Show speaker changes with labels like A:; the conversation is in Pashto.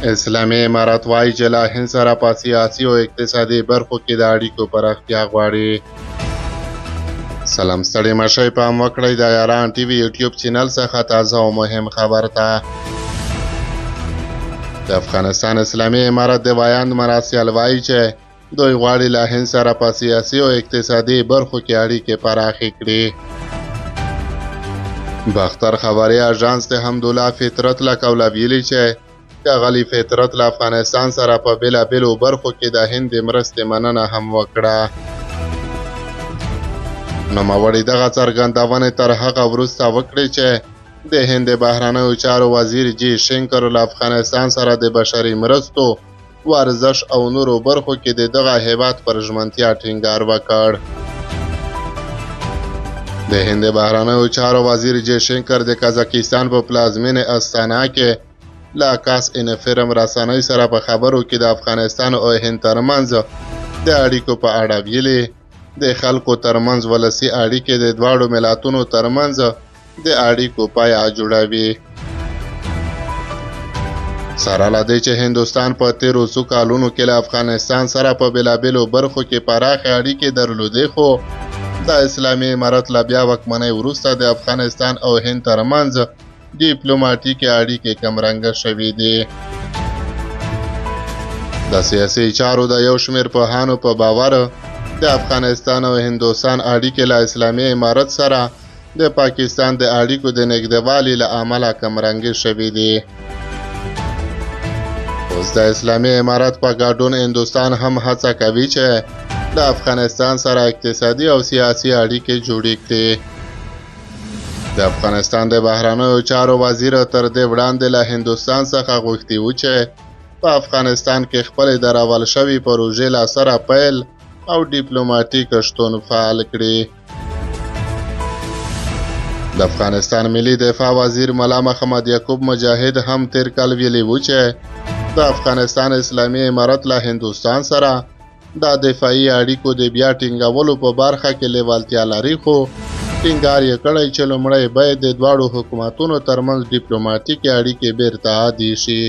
A: اسلامي امارات وایي چې له هند سره په سیاسي او اقتصادي برخو کې د اړیکو پراختیا غواړي. سلام ستړي مشئ پام وکړئ د یاران ټي وي یوټیوب چینل څخه تازه او مهم خبر ته. د افغانستان اسلامي امارت د وایاند مراسیل وایي چې دوی غواړي له هند سره په سیاسي او اقتصادي برخو کې اړیکې پراخې کړي. باختر خبري اژانس د حمدالله فطرت له قوله ویلي چې ښاغلي فطرت له افغانستان سره په بېلابېلو برخو کې د هند د مرستې مننه هم وکړه. نوموړي دغه څرګندونې تر هغه وروسته وکړې چې د هند د بهرنیو چارو وزیر جي شنکر له افغانستان سره د بشري مرستو، ورزش او نورو برخو کې د دغه هیواد پر ژمنتیا ټینګار وکړ. د هند د بهرنیو چارو وزیر جي شنکر د قزاقستان په پلازمینې استانا کې له کاس انفرم رسنۍ سره په خبرو کې د افغانستان او هند ترمنځ د اړیکو په اړه ویلي. د خلکو ترمنځ ولسي اړیکې د دواړو ملتونو ترمنځ د اړیکو پایه جوړوي. سره له دې چې هندوستان په تیرو څو کالونو کې له افغانستان سره په بېلابېلو برخو کې پراخې اړیکې درلودې، خو د اسلامي امارت له بیا واکمنۍ وروسته د افغانستان او هند ترمنځ ډیپلوماټیکې اړیکې کمرنګه شوې دي. د سیاسي چارو د یو شمېر پوهانو په باور د افغانستان او هندوستان اړیکې له اسلامي امارت سره د پاکستان د اړیکو د نږدېوالي له امله کمرنګې شوې دي. اوس د اسلامي امارت په ګډون هندوستان هم هڅه کوي چې د افغانستان سره اقتصادي او سیاسي اړیکې جوړې کړي. د افغانستان د بهرنیو چارو وزیر تر دې وړاندې له هندوستان څخه غوښتي و چې په افغانستان کې خپلې درول شوې پروژې له سره پیل او ډیپلوماټیک شتون فعال کړي. د افغانستان ملي دفاع وزیر ملا محمد یعقوب مجاهد هم تیر کال ویلي و چې د افغانستان اسلامي امارت له هندوستان سره د دفاعي اړیکو د بیا ټینګولو په برخه کې لیوالتیا لري، خو ټینګار یې کړی چې لومړی باید د دواړو حکومتونو ترمنځ ډیپلوماټیکې اړیکې بیرته عادي شي.